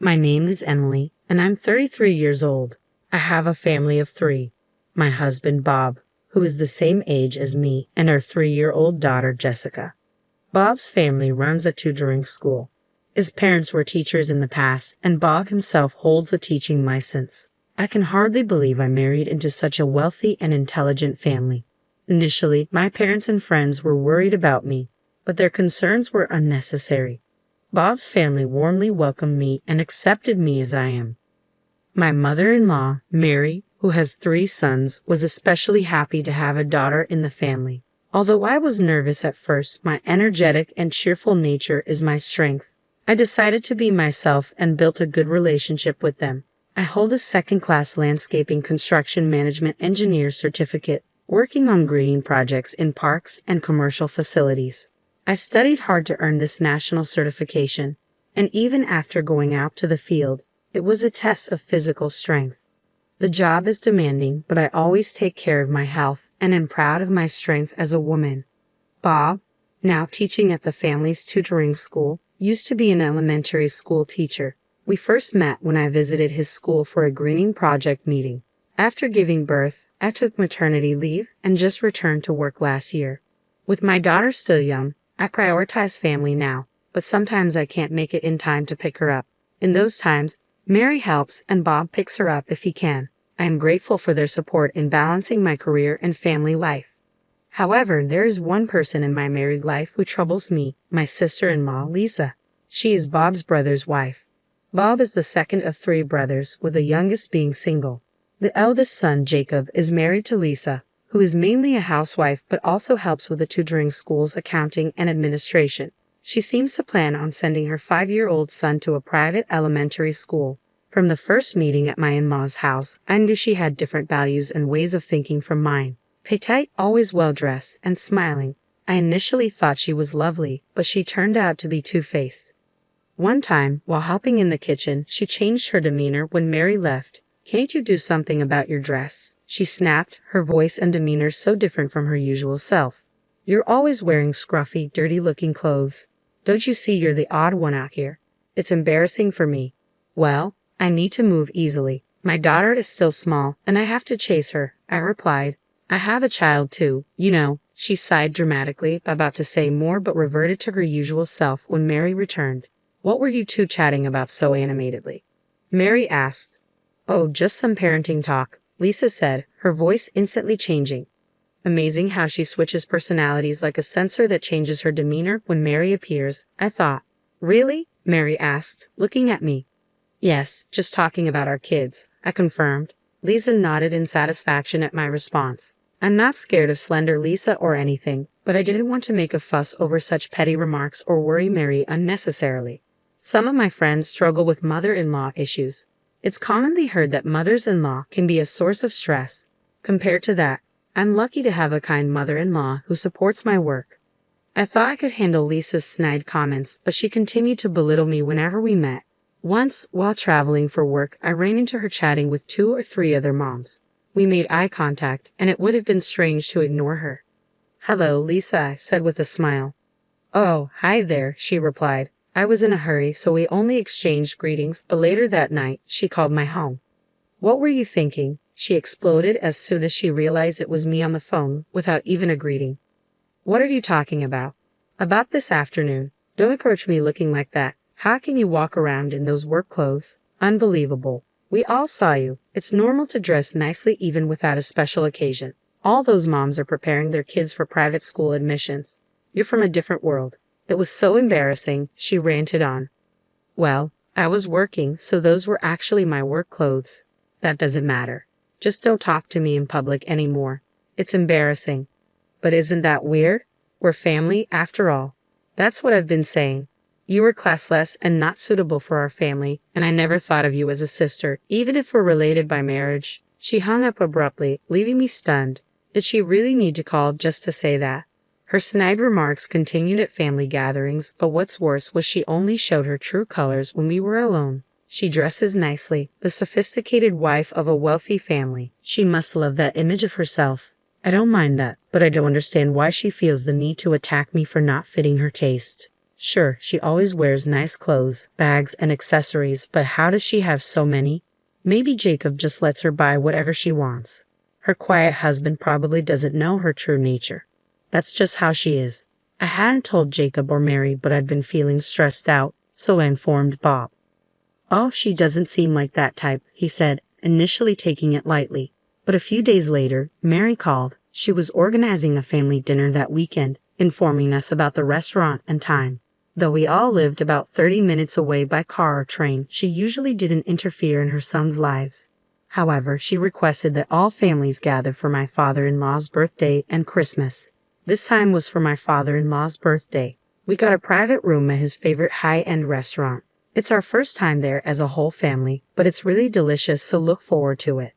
My name is Emily, and I'm 33 years old. I have a family of three. My husband, Bob, who is the same age as me, and our 3-year-old daughter, Jessica. Bob's family runs a tutoring school. His parents were teachers in the past, and Bob himself holds a teaching license. I can hardly believe I married into such a wealthy and intelligent family. Initially, my parents and friends were worried about me, but their concerns were unnecessary. Bob's family warmly welcomed me and accepted me as I am. My mother-in-law, Mary, who has 3 sons, was especially happy to have a daughter in the family. Although I was nervous at first, my energetic and cheerful nature is my strength. I decided to be myself and built a good relationship with them. I hold a second-class landscaping construction management engineer certificate, working on greening projects in parks and commercial facilities. I studied hard to earn this national certification, and even after going out to the field, it was a test of physical strength. The job is demanding, but I always take care of my health and am proud of my strength as a woman. Bob, now teaching at the family's tutoring school, used to be an elementary school teacher. We first met when I visited his school for a greening project meeting. After giving birth, I took maternity leave and just returned to work last year. With my daughter still young, I prioritize family now, but sometimes I can't make it in time to pick her up. In those times, Mary helps and Bob picks her up if he can. I am grateful for their support in balancing my career and family life. However, there is one person in my married life who troubles me, my sister-in-law, Lisa. She is Bob's brother's wife. Bob is the second of 3 brothers, with the youngest being single. The eldest son, Jacob, is married to Lisa, who is mainly a housewife but also helps with the tutoring school's accounting and administration. She seems to plan on sending her 5-year-old son to a private elementary school. From the first meeting at my in-laws' house, I knew she had different values and ways of thinking from mine. Petite, always well-dressed and smiling. I initially thought she was lovely, but she turned out to be two-faced. One time, while helping in the kitchen, she changed her demeanor when Mary left. "Can't you do something about your dress?" she snapped, her voice and demeanor so different from her usual self. "You're always wearing scruffy, dirty-looking clothes. Don't you see you're the odd one out here? It's embarrassing for me." "Well, I need to move easily. My daughter is still small, and I have to chase her," I replied. "I have a child too, you know." She sighed dramatically, about to say more but reverted to her usual self when Mary returned. "What were you two chatting about so animatedly?" Mary asked. "Oh, just some parenting talk," Lisa said, her voice instantly changing. Amazing how she switches personalities like a sensor that changes her demeanor when Mary appears, I thought. "Really?" Mary asked, looking at me. "Yes, just talking about our kids," I confirmed. Lisa nodded in satisfaction at my response. I'm not scared of slender Lisa or anything, but I didn't want to make a fuss over such petty remarks or worry Mary unnecessarily. Some of my friends struggle with mother-in-law issues. It's commonly heard that mothers-in-law can be a source of stress. Compared to that, I'm lucky to have a kind mother-in-law who supports my work. I thought I could handle Lisa's snide comments, but she continued to belittle me whenever we met. Once, while traveling for work, I ran into her chatting with 2 or 3 other moms. We made eye contact, and it would have been strange to ignore her. "Hello, Lisa," I said with a smile. "Oh, hi there," she replied. I was in a hurry, so we only exchanged greetings, but later that night, she called my home. "What were you thinking?" she exploded as soon as she realized it was me on the phone, without even a greeting. "What are you talking about?" "About this afternoon. Don't approach me looking like that. How can you walk around in those work clothes? Unbelievable. We all saw you. It's normal to dress nicely even without a special occasion. All those moms are preparing their kids for private school admissions. You're from a different world." It was so embarrassing, she ranted on. "Well, I was working, so those were actually my work clothes. That doesn't matter. Just don't talk to me in public anymore. It's embarrassing." "But isn't that weird? We're family, after all." "That's what I've been saying. You were classless and not suitable for our family, and I never thought of you as a sister, even if we're related by marriage." She hung up abruptly, leaving me stunned. Did she really need to call just to say that? Her snide remarks continued at family gatherings, but what's worse was she only showed her true colors when we were alone. She dresses nicely, the sophisticated wife of a wealthy family. She must love that image of herself. I don't mind that, but I don't understand why she feels the need to attack me for not fitting her taste. Sure, she always wears nice clothes, bags, and accessories, but how does she have so many? Maybe Jacob just lets her buy whatever she wants. Her quiet husband probably doesn't know her true nature. That's just how she is. I hadn't told Jacob or Mary, but I'd been feeling stressed out, so I informed Bob. Oh, she doesn't seem like that type, he said, initially taking it lightly. But a few days later, Mary called. She was organizing a family dinner that weekend, informing us about the restaurant and time. Though we all lived about 30 minutes away by car or train, she usually didn't interfere in her sons' lives. However, she requested that all families gather for my father-in-law's birthday and Christmas. This time was for my father-in-law's birthday. We got a private room at his favorite high-end restaurant. It's our first time there as a whole family, but it's really delicious, so look forward to it.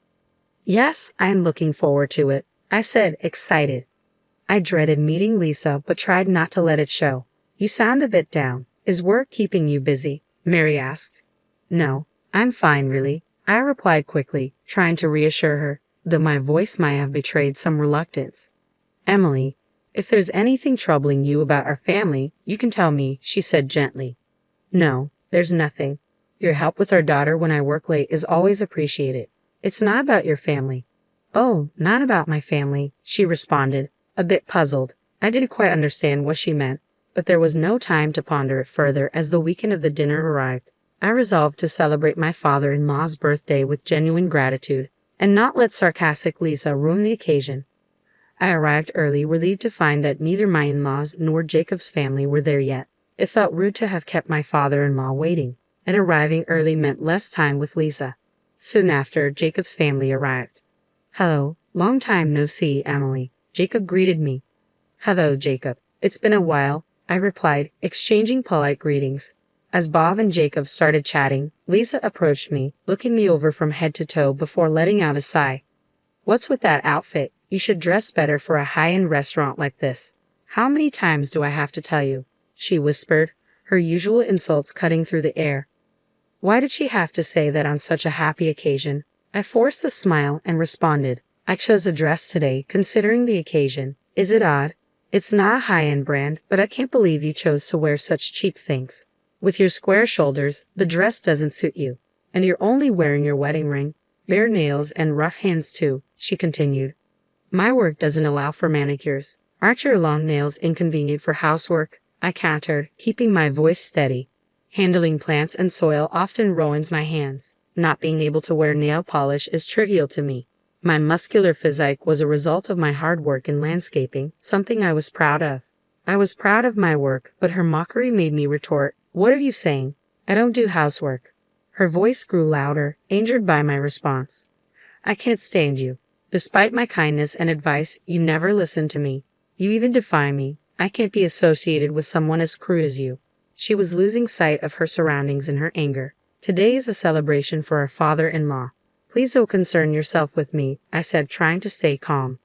Yes, I'm looking forward to it, I said, excited. I dreaded meeting Lisa, but tried not to let it show. You sound a bit down. Is work keeping you busy? Mary asked. No, I'm fine, really, I replied quickly, trying to reassure her, though my voice might have betrayed some reluctance. Emily, if there's anything troubling you about our family, you can tell me, she said gently. No, there's nothing. Your help with our daughter when I work late is always appreciated. It's not about your family. Oh, not about my family, she responded, a bit puzzled. I didn't quite understand what she meant, but there was no time to ponder it further as the weekend of the dinner arrived. I resolved to celebrate my father-in-law's birthday with genuine gratitude, and not let sarcastic Lisa ruin the occasion. I arrived early, relieved to find that neither my in-laws nor Jacob's family were there yet. It felt rude to have kept my father-in-law waiting, and arriving early meant less time with Lisa. Soon after, Jacob's family arrived. Hello, long time no see, Emily, Jacob greeted me. Hello, Jacob. It's been a while, I replied, exchanging polite greetings. As Bob and Jacob started chatting, Lisa approached me, looking me over from head to toe before letting out a sigh. What's with that outfit? You should dress better for a high-end restaurant like this. How many times do I have to tell you? She whispered, her usual insults cutting through the air. Why did she have to say that on such a happy occasion? I forced a smile and responded, I chose a dress today, considering the occasion. Is it odd? It's not a high-end brand, but I can't believe you chose to wear such cheap things. With your square shoulders, the dress doesn't suit you. And you're only wearing your wedding ring. Bare nails and rough hands too, she continued. My work doesn't allow for manicures. Aren't your long nails inconvenient for housework? I countered, keeping my voice steady. Handling plants and soil often ruins my hands. Not being able to wear nail polish is trivial to me. My muscular physique was a result of my hard work in landscaping, something I was proud of. I was proud of my work, but her mockery made me retort, What are you saying? I don't do housework. Her voice grew louder, angered by my response. I can't stand you. Despite my kindness and advice, you never listen to me. You even defy me. I can't be associated with someone as crude as you. She was losing sight of her surroundings in her anger. Today is a celebration for our father-in-law. Please don't concern yourself with me, I said, trying to stay calm.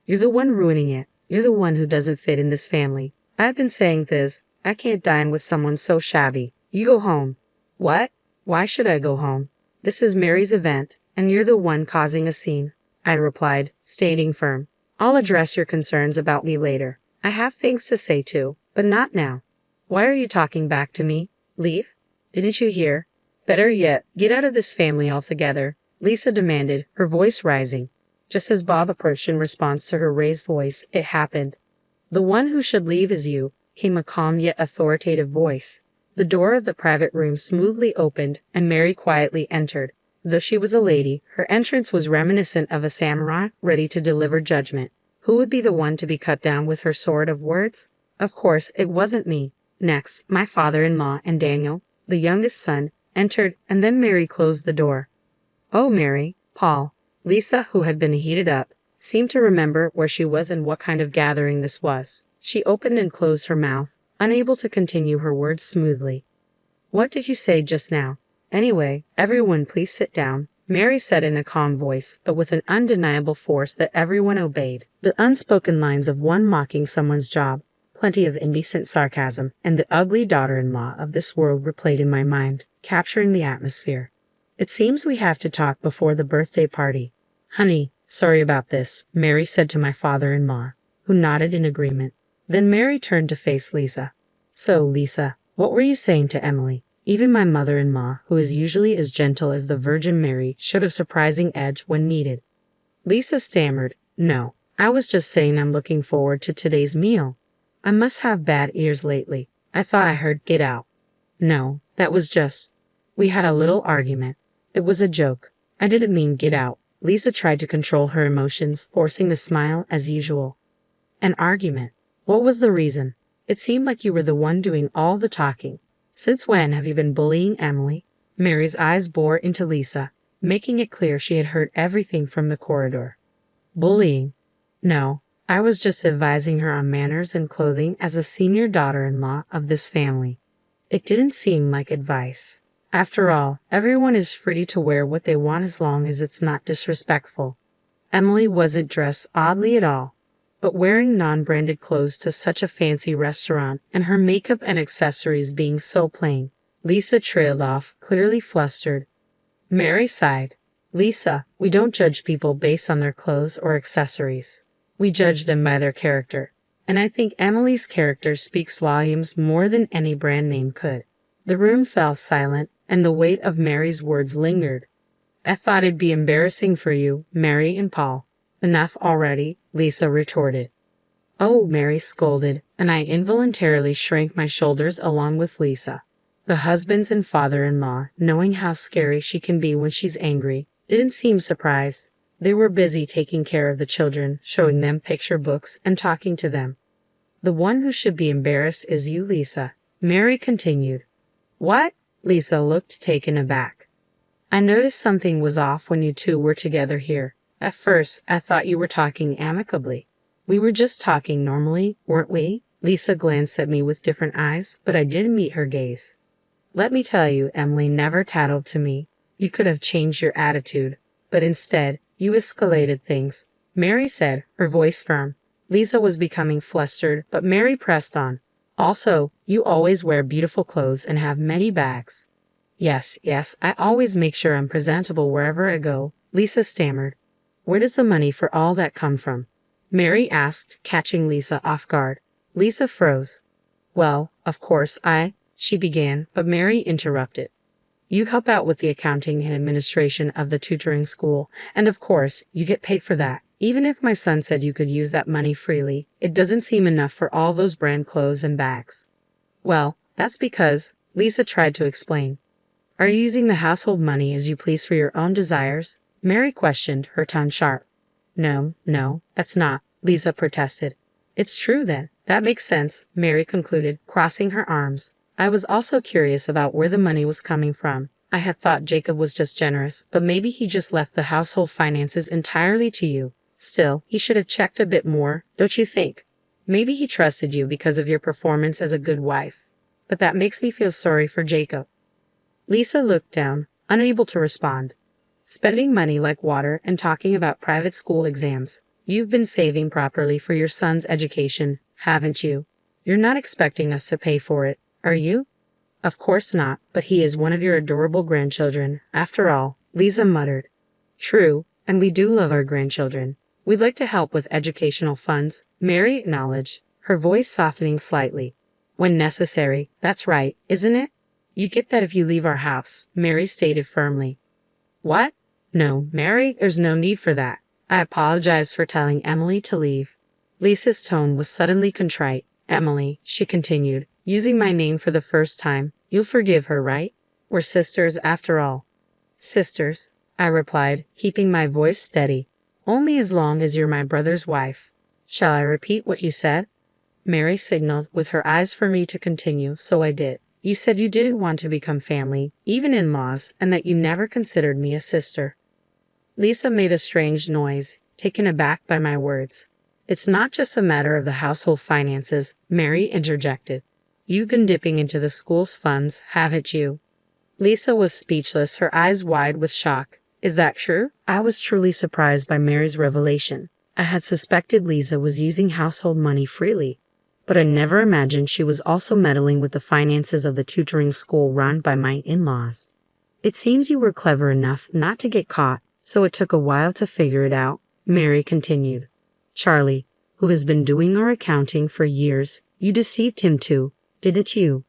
You're the one ruining it. You're the one who doesn't fit in this family. I've been saying this. I can't dine with someone so shabby. You go home. What? Why should I go home? This is Mary's event, and you're the one causing a scene, I replied, staying firm. I'll address your concerns about me later. I have things to say too, but not now. Why are you talking back to me? Leave? Didn't you hear? Better yet, get out of this family altogether, Lisa demanded, her voice rising. Just as Bob approached in response to her raised voice, it happened. The one who should leave is you, came a calm yet authoritative voice. The door of the private room smoothly opened, and Mary quietly entered. Though she was a lady, her entrance was reminiscent of a samurai ready to deliver judgment. Who would be the one to be cut down with her sword of words? Of course, it wasn't me. Next, my father-in-law and Daniel, the youngest son, entered, and then Mary closed the door. Oh, Mary, Paul. Lisa, who had been heated up, seemed to remember where she was and what kind of gathering this was. She opened and closed her mouth, unable to continue her words smoothly. What did you say just now? Anyway, everyone please sit down, Mary said in a calm voice, but with an undeniable force that everyone obeyed. The unspoken lines of one mocking someone's job, plenty of indecent sarcasm, and the ugly daughter-in-law of this world replayed in my mind, capturing the atmosphere. It seems we have to talk before the birthday party. Honey, sorry about this, Mary said to my father-in-law, who nodded in agreement. Then Mary turned to face Lisa. So, Lisa, what were you saying to Emily? Even my mother-in-law, who is usually as gentle as the Virgin Mary, showed a surprising edge when needed. Lisa stammered, "No, I was just saying I'm looking forward to today's meal. I must have bad ears lately. I thought I heard get out." "No, that was just. We had a little argument. It was a joke. I didn't mean get out." Lisa tried to control her emotions, forcing a smile as usual. "An argument? What was the reason? It seemed like you were the one doing all the talking. Since when have you been bullying Emily?" Mary's eyes bore into Lisa, making it clear she had heard everything from the corridor. "Bullying? No, I was just advising her on manners and clothing as a senior daughter-in-law of this family. It didn't seem like advice. After all, everyone is free to wear what they want as long as it's not disrespectful. Emily wasn't dressed oddly at all, but wearing non-branded clothes to such a fancy restaurant and her makeup and accessories being so plain." Lisa trailed off, clearly flustered. Mary sighed. "Lisa, we don't judge people based on their clothes or accessories. We judge them by their character. And I think Emily's character speaks volumes more than any brand name could." The room fell silent, and the weight of Mary's words lingered. "I thought it'd be embarrassing for you, Mary and Paul." "Enough already," Lisa retorted. "Oh," Mary scolded, and I involuntarily shrank my shoulders along with Lisa. The husbands and father-in-law, knowing how scary she can be when she's angry, didn't seem surprised. They were busy taking care of the children, showing them picture books and talking to them. "The one who should be embarrassed is you, Lisa," Mary continued. "What?" Lisa looked taken aback. "I noticed something was off when you two were together here. At first, I thought you were talking amicably. We were just talking normally, weren't we?" Lisa glanced at me with different eyes, but I didn't meet her gaze. "Let me tell you, Emily never tattled to me. You could have changed your attitude, but instead, you escalated things," Mary said, her voice firm. Lisa was becoming flustered, but Mary pressed on. "Also, you always wear beautiful clothes and have many bags." Yes, I always make sure I'm presentable wherever I go," Lisa stammered. "Where does the money for all that come from?" Mary asked, catching Lisa off guard. Lisa froze. "Well, of course she began, but Mary interrupted. "You help out with the accounting and administration of the tutoring school, and of course, you get paid for that. Even if my son said you could use that money freely, it doesn't seem enough for all those brand clothes and bags." "Well, that's because," Lisa tried to explain. "Are you using the household money as you please for your own desires?" Mary questioned, her tone sharp. No, that's not," Lisa protested. "It's true then. That makes sense," Mary concluded, crossing her arms. "I was also curious about where the money was coming from. I had thought Jacob was just generous, but maybe he just left the household finances entirely to you. Still, he should have checked a bit more, don't you think? Maybe he trusted you because of your performance as a good wife. But that makes me feel sorry for Jacob." Lisa looked down, unable to respond. "Spending money like water and talking about private school exams. You've been saving properly for your son's education, haven't you? You're not expecting us to pay for it, are you?" "Of course not, but he is one of your adorable grandchildren, after all," Lisa muttered. "True, and we do love our grandchildren. We'd like to help with educational funds," Mary acknowledged, her voice softening slightly. "When necessary, that's right, isn't it?" "You get that if you leave our house," Mary stated firmly. "What? No, Mary, there's no need for that. I apologize for telling Emily to leave." Lisa's tone was suddenly contrite. "Emily," she continued, using my name for the first time, "you'll forgive her, right? We're sisters after all." "Sisters," I replied, keeping my voice steady. "Only as long as you're my brother's wife." "Shall I repeat what you said?" Mary signaled with her eyes for me to continue, so I did. "You said you didn't want to become family, even in-laws, and that you never considered me a sister." Lisa made a strange noise, taken aback by my words. "It's not just a matter of the household finances," Mary interjected. "You've been dipping into the school's funds, haven't you?" Lisa was speechless, her eyes wide with shock. "Is that true?" I was truly surprised by Mary's revelation. I had suspected Lisa was using household money freely, but I never imagined she was also meddling with the finances of the tutoring school run by my in-laws. "It seems you were clever enough not to get caught, so it took a while to figure it out," Mary continued. "Charlie, who has been doing our accounting for years, you deceived him too, didn't you?"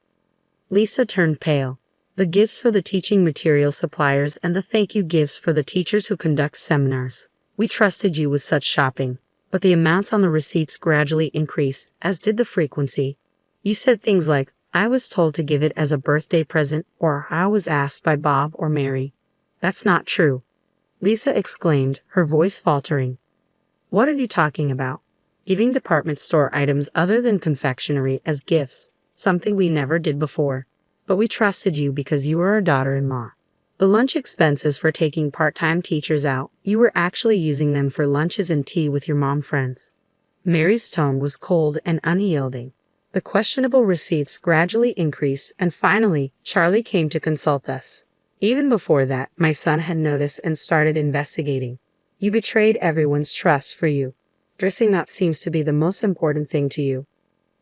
Lisa turned pale. "The gifts for the teaching material suppliers and the thank you gifts for the teachers who conduct seminars. We trusted you with such shopping, but the amounts on the receipts gradually increased, as did the frequency. You said things like, 'I was told to give it as a birthday present,' or 'I was asked by Bob or Mary.' That's not true," Lisa exclaimed, her voice faltering. "What are you talking about? Giving department store items other than confectionery as gifts, something we never did before. But we trusted you because you were our daughter-in-law. The lunch expenses for taking part-time teachers out, you were actually using them for lunches and tea with your mom friends." Mary's tone was cold and unyielding. The questionable receipts gradually increased, and finally, Charlie came to consult us. Even before that, my son had noticed and started investigating. "You betrayed everyone's trust for you. Dressing up seems to be the most important thing to you."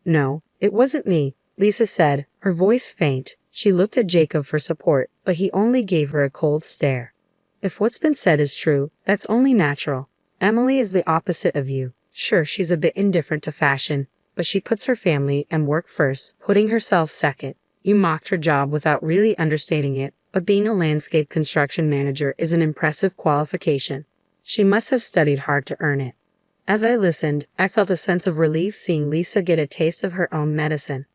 "No, it wasn't me," Lisa said, her voice faint. She looked at Jacob for support, but he only gave her a cold stare. "If what's been said is true, that's only natural. Emily is the opposite of you. Sure, she's a bit indifferent to fashion, but she puts her family and work first, putting herself second. You mocked her job without really understanding it, but being a landscape construction manager is an impressive qualification. She must have studied hard to earn it." As I listened, I felt a sense of relief seeing Lisa get a taste of her own medicine.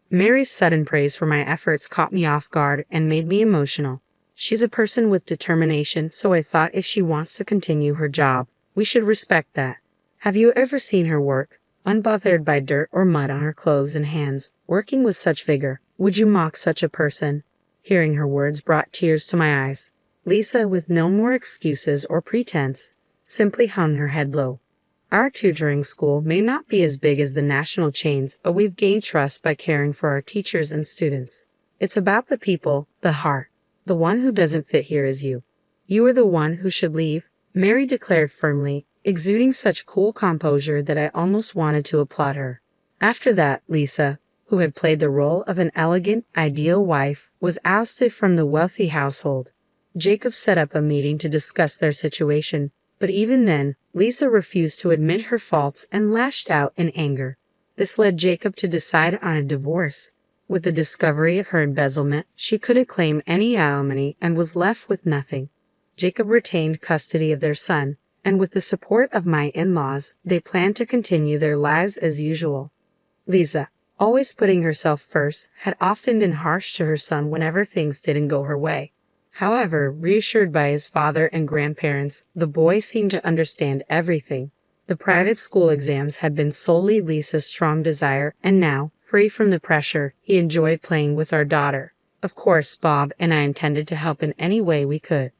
Mary's sudden praise for my efforts caught me off guard and made me emotional. She's a person with determination, so I thought if she wants to continue her job, we should respect that. Have you ever seen her work? Unbothered by dirt or mud on her clothes and hands, working with such vigor, would you mock such a person? Hearing her words brought tears to my eyes. Lisa, with no more excuses or pretense, simply hung her head low. "Our tutoring school may not be as big as the national chains, but we've gained trust by caring for our teachers and students. It's about the people, the heart. The one who doesn't fit here is you. You are the one who should leave," Mary declared firmly, exuding such cool composure that I almost wanted to applaud her. After that, Lisa, who had played the role of an elegant, ideal wife, was ousted from the wealthy household. Jacob set up a meeting to discuss their situation, but even then, Lisa refused to admit her faults and lashed out in anger. This led Jacob to decide on a divorce. With the discovery of her embezzlement, she couldn't claim any alimony and was left with nothing. Jacob retained custody of their son, and with the support of my in-laws, they planned to continue their lives as usual. Lisa, always putting herself first, had often been harsh to her son whenever things didn't go her way. However, reassured by his father and grandparents, the boy seemed to understand everything. The private school exams had been solely Lisa's strong desire, and now, free from the pressure, he enjoyed playing with our daughter. Of course, Bob and I intended to help in any way we could.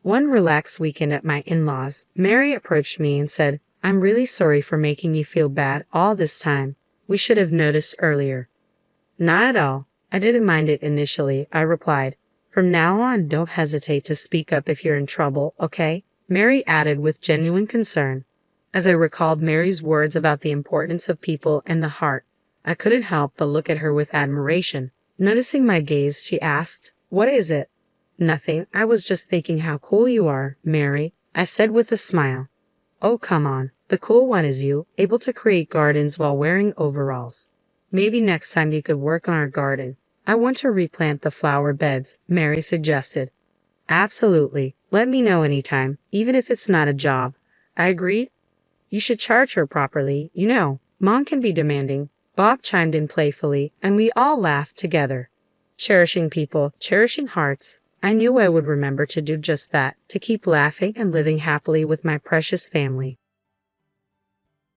One relaxed weekend at my in-laws, Mary approached me and said, "I'm really sorry for making you feel bad all this time. We should have noticed earlier." "Not at all. I didn't mind it initially," I replied. "From now on, don't hesitate to speak up if you're in trouble, okay?" Mary added with genuine concern. As I recalled Mary's words about the importance of people and the heart, I couldn't help but look at her with admiration. Noticing my gaze, she asked, "What is it?" "Nothing. I was just thinking how cool you are, Mary," I said with a smile. "Oh, come on. The cool one is you, able to create gardens while wearing overalls. Maybe next time you could work on our garden. I want to replant the flower beds," Mary suggested. "Absolutely. Let me know anytime, even if it's not a job," I agreed. "You should charge her properly, you know. Mom can be demanding." Bob chimed in playfully, and we all laughed together. Cherishing people, cherishing hearts. I knew I would remember to do just that, to keep laughing and living happily with my precious family.